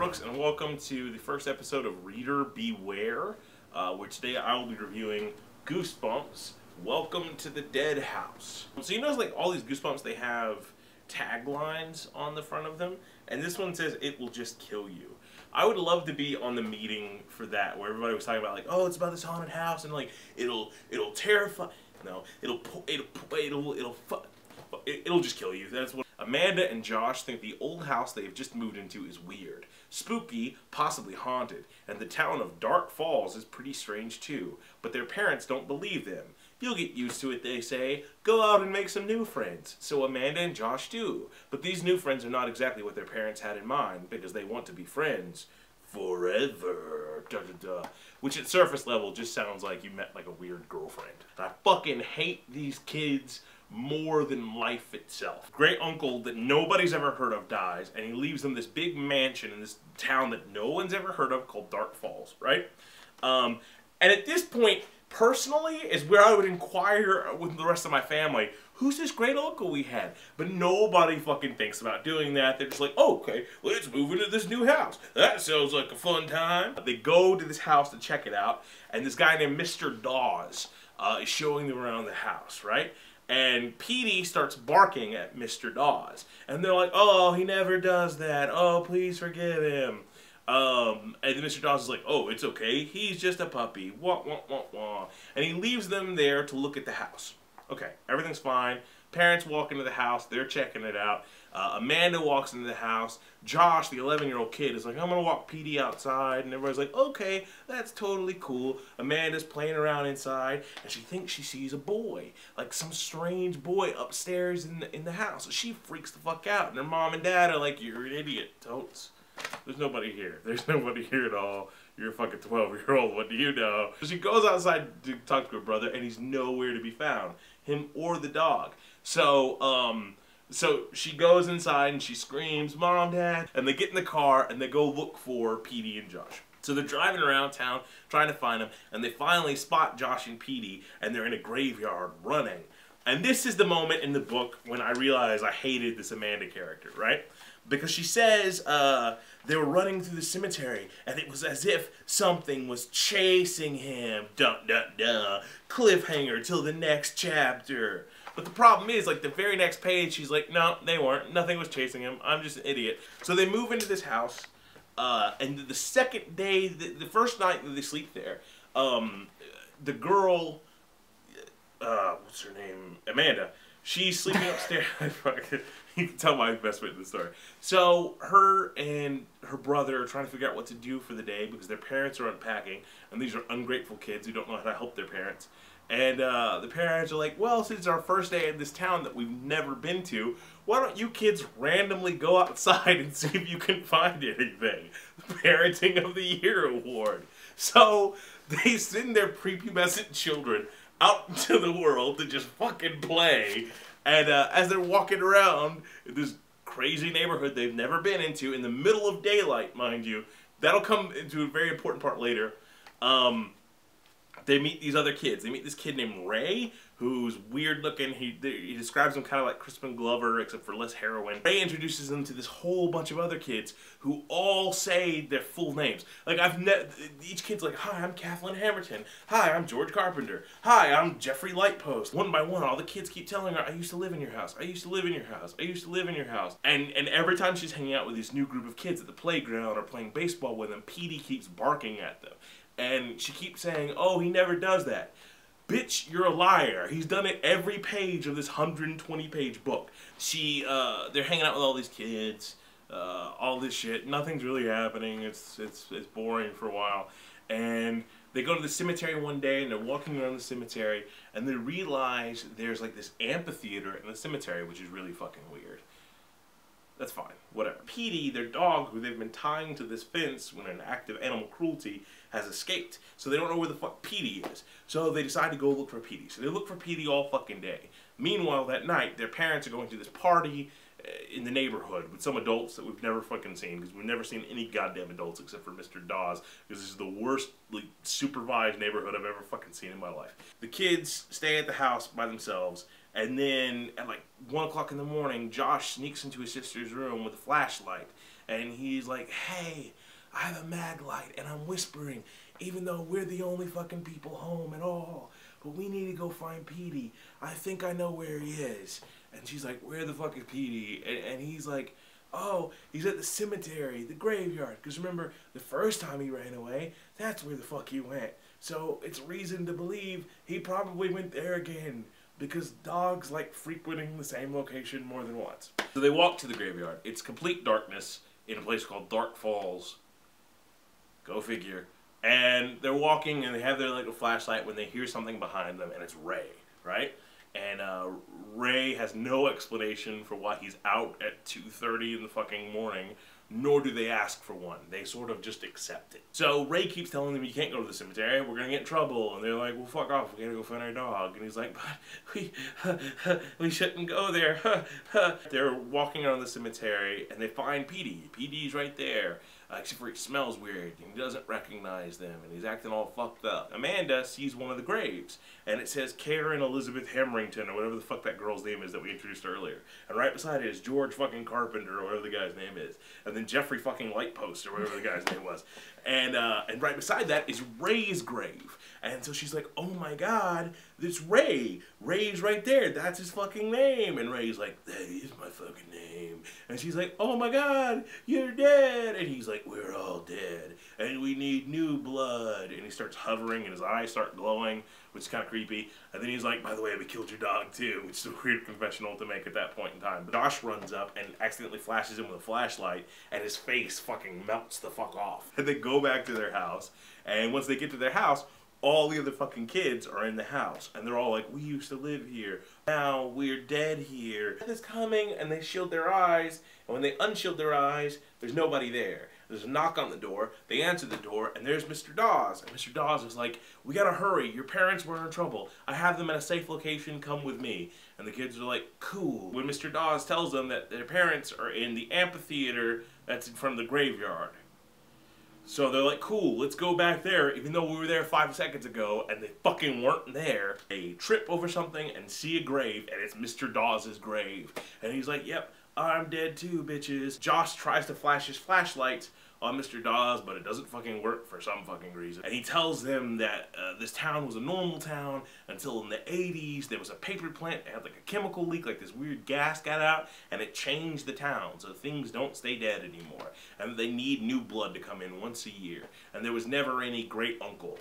Brooks, and welcome to the first episode of Reader Beware, where today I will be reviewing Goosebumps, Welcome to the Dead House. So you notice like all these Goosebumps, they have taglines on the front of them, and this one says, "It will just kill you." I would love to be on the meeting for that, where everybody was talking about like, oh, it's about this haunted house, and like, it'll terrify, no, it'll just kill you. That's what Amanda and Josh think the old house they've just moved into is weird, spooky, possibly haunted, and the town of Dark Falls is pretty strange too, but their parents don't believe them. You'll get used to it, they say. Go out and make some new friends. So Amanda and Josh do. But these new friends are not exactly what their parents had in mind, because they want to be friends forever. Da, da, da. Which at surface level just sounds like you met like a weird girlfriend. I fucking hate these kids more than life itself. Great uncle that nobody's ever heard of dies, and he leaves them this big mansion in this town that no one's ever heard of called Dark Falls, right? And at this point, personally, is where I would inquire with the rest of my family, who's this great uncle we had? But nobody fucking thinks about doing that. They're just like, oh, okay, let's move into this new house. That sounds like a fun time. They go to this house to check it out, and this guy named Mr. Dawes is showing them around the house, right? And Petey starts barking at Mr. Dawes. And they're like, oh, he never does that. Oh, please forgive him. And then Mr. Dawes is like, oh, it's okay. He's just a puppy. Wah, wah, wah, wah. And he leaves them there to look at the house. Okay, everything's fine. Parents walk into the house. They're checking it out. Amanda walks into the house. Josh, the 11-year-old kid, is like, I'm going to walk Petey outside. And everybody's like, okay, that's totally cool. Amanda's playing around inside, and she thinks she sees a boy. Like some strange boy upstairs in the house. So she freaks the fuck out. And her mom and dad are like, you're an idiot, totes. There's nobody here. There's nobody here at all. You're a fucking 12-year-old. What do you know? So she goes outside to talk to her brother, and he's nowhere to be found. Him or the dog. So she goes inside and she screams, Mom, Dad, and they get in the car and they go look for Petey and Josh. So they're driving around town trying to find them, and they finally spot Josh and Petey, and they're in a graveyard running. And this is the moment in the book when I realized I hated this Amanda character, right? Because she says they were running through the cemetery, and it was as if something was chasing him. Dun, dun, dun. Cliffhanger till the next chapter. But the problem is, like, the very next page, she's like, no, they weren't. Nothing was chasing him. I'm just an idiot. So they move into this house, and the second day, the first night that they sleep there, the girl, what's her name? Amanda. She's sleeping upstairs. You can tell my investment in the story. So her and her brother are trying to figure out what to do for the day because their parents are unpacking, and these are ungrateful kids who don't know how to help their parents. And the parents are like, well, since it's our first day in this town that we've never been to, why don't you kids randomly go outside and see if you can find anything? The Parenting of the Year award. So they send their prepubescent children out into the world to just fucking play. And as they're walking around this crazy neighborhood they've never been into, in the middle of daylight, mind you, that'll come into a very important part later, they meet these other kids. They meet this kid named Ray, who's weird looking. He describes him kind of like Crispin Glover, except for less heroin. Ray introduces them to this whole bunch of other kids who all say their full names. Like, each kid's like, hi, I'm Kathleen Hammerton. Hi, I'm George Carpenter. Hi, I'm Jeffrey Lightpost. One by one, all the kids keep telling her, I used to live in your house. I used to live in your house. I used to live in your house. And every time she's hanging out with this new group of kids at the playground or playing baseball with them, Petey keeps barking at them. And she keeps saying, oh, he never does that. Bitch, you're a liar. He's done it every page of this 120-page book. They're hanging out with all these kids, all this shit. Nothing's really happening. It's boring for a while. And they go to the cemetery one day, and they're walking around the cemetery, and they realize there's like this amphitheater in the cemetery, which is really fucking weird. That's fine, whatever. Petey, their dog, who they've been tying to this fence when an act of animal cruelty, has escaped. So they don't know where the fuck Petey is. So they decide to go look for Petey. So they look for Petey all fucking day. Meanwhile, that night, their parents are going to this party in the neighborhood with some adults that we've never fucking seen, because we've never seen any goddamn adults except for Mr. Dawes, because this is the worst, like, supervised neighborhood I've ever fucking seen in my life. The kids stay at the house by themselves, and then at like 1 o'clock in the morning, Josh sneaks into his sister's room with a flashlight, and he's like, hey, I have a mag light, and I'm whispering, even though we're the only fucking people home at all. But we need to go find Petey. I think I know where he is. And she's like, where the fuck is Petey? And he's like, oh, he's at the cemetery, the graveyard. Because remember, the first time he ran away, that's where the fuck he went. So it's reason to believe he probably went there again. Because dogs like frequenting the same location more than once. So they walk to the graveyard. It's complete darkness in a place called Dark Falls. Go figure. And they're walking and they have their little flashlight when they hear something behind them, and it's Ray, right? And Ray has no explanation for why he's out at 2:30 in the fucking morning, nor do they ask for one. They sort of just accept it. So Ray keeps telling them, you can't go to the cemetery, we're gonna get in trouble. And they're like, well, fuck off, we gotta go find our dog. And he's like, but we shouldn't go there. They're walking around the cemetery and they find Petey. Petey's right there. Except for he smells weird, and he doesn't recognize them, and he's acting all fucked up. Amanda sees one of the graves, and it says Karen Elizabeth Hemrington, or whatever the fuck that girl's name is that we introduced earlier. And right beside it is George fucking Carpenter, or whatever the guy's name is. And then Jeffrey fucking Lightpost, or whatever the guy's name was. And right beside that is Ray's grave. And so she's like, oh my god, it's Ray. Ray's right there. That's his fucking name. And Ray's like, that is my fucking name. And she's like, oh my god, you're dead. And he's like, we're all dead. And we need new blood. And he starts hovering and his eyes start glowing, which is kind of creepy. And then he's like, by the way, we killed your dog too, which is a weird confessional to make at that point in time. But Josh runs up and accidentally flashes him with a flashlight, and his face fucking melts the fuck off. And they go back to their house. And once they get to their house, all the other fucking kids are in the house, and they're all like, we used to live here, now we're dead here. It's coming, and they shield their eyes, and when they unshield their eyes, there's nobody there. There's a knock on the door, they answer the door, and there's Mr. Dawes. And Mr. Dawes is like, we gotta hurry, your parents were in trouble. I have them at a safe location, come with me. And the kids are like, cool. When Mr. Dawes tells them that their parents are in the amphitheater that's in front of the graveyard. So they're like, cool, let's go back there, even though we were there 5 seconds ago, and they fucking weren't there. They trip over something and see a grave, and it's Mr. Dawes' grave. And he's like, yep, I'm dead too, bitches. Josh tries to flash his flashlight on Mr. Dawes, but it doesn't fucking work for some fucking reason. And he tells them that this town was a normal town until in the 80s there was a paper plant that had like a chemical leak, like this weird gas got out, and it changed the town, so things don't stay dead anymore. And they need new blood to come in once a year. And there was never any great uncle.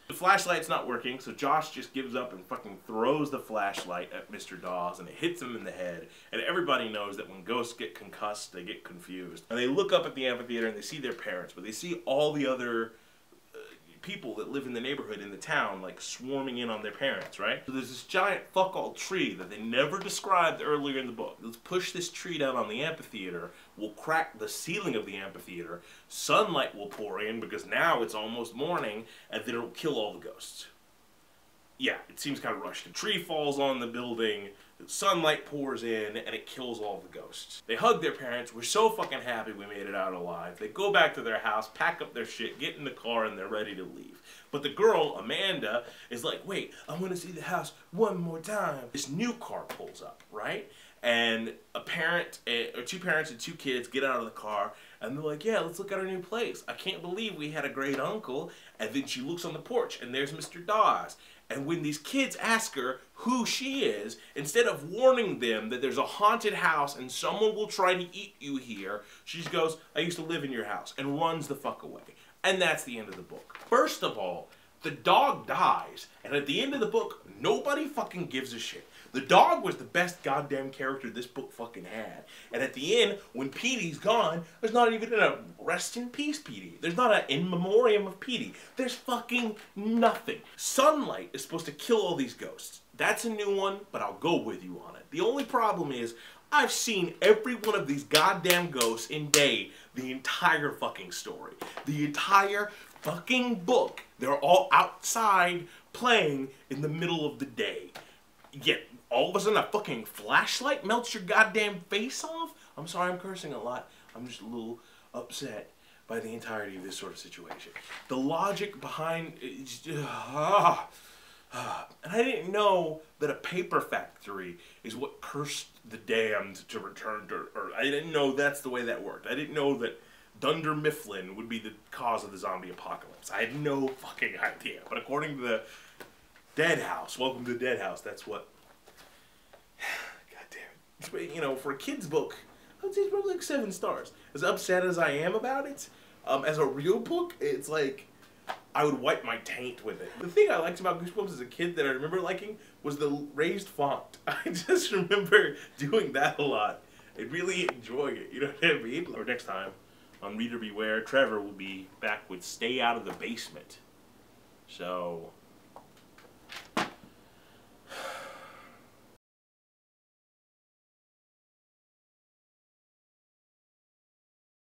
The flashlight's not working, so Josh just gives up and fucking throws the flashlight at Mr. Dawes, and it hits him in the head. And everybody knows that when ghosts get concussed, they get confused. And they look up at the amphitheater and they see their parents, but they see all the other people that live in the neighborhood, in the town, like swarming in on their parents, right? So there's this giant fuck-all tree that they never described earlier in the book. Let's push this tree down on the amphitheater, we'll crack the ceiling of the amphitheater, sunlight will pour in because now it's almost morning, and then it'll kill all the ghosts. Yeah, it seems kind of rushed. The tree falls on the building, the sunlight pours in, and it kills all the ghosts. They hug their parents. We're so fucking happy we made it out alive. They go back to their house, pack up their shit, get in the car, and they're ready to leave. But the girl, Amanda, is like, wait, I want to see the house one more time. This new car pulls up, right? And a parent, or two parents and two kids get out of the car, and they're like, yeah, let's look at our new place. I can't believe we had a great uncle. And then she looks on the porch, and there's Mr. Dawes. And when these kids ask her who she is, instead of warning them that there's a haunted house and someone will try to eat you here, she just goes, I used to live in your house, and runs the fuck away. And that's the end of the book. First of all, the dog dies, and at the end of the book, nobody fucking gives a shit. The dog was the best goddamn character this book fucking had. And at the end, when Petey's gone, there's not even a rest in peace Petey. There's not an in memoriam of Petey. There's fucking nothing. Sunlight is supposed to kill all these ghosts. That's a new one, but I'll go with you on it. The only problem is, I've seen every one of these goddamn ghosts in day, the entire fucking story. The entire fucking book. They're all outside playing in the middle of the day. Yet, all of a sudden a fucking flashlight melts your goddamn face off? I'm sorry I'm cursing a lot. I'm just a little upset by the entirety of this sort of situation. The logic behind... And I didn't know that a paper factory is what cursed the damned to return to Earth. I didn't know that's the way that worked. I didn't know that Dunder Mifflin would be the cause of the zombie apocalypse. I had no fucking idea. But according to the Dead House, welcome to the Dead House, that's what... God damn it. You know, for a kid's book, I would say it's probably like 7 stars. As upset as I am about it, as a real book, it's like... I would wipe my taint with it. The thing I liked about Goosebumps as a kid that I remember liking was the raised font. I just remember doing that a lot and really enjoying it, you know what I mean? Or next time, on Reader Beware, Trevor will be back with Stay Out of the Basement. So...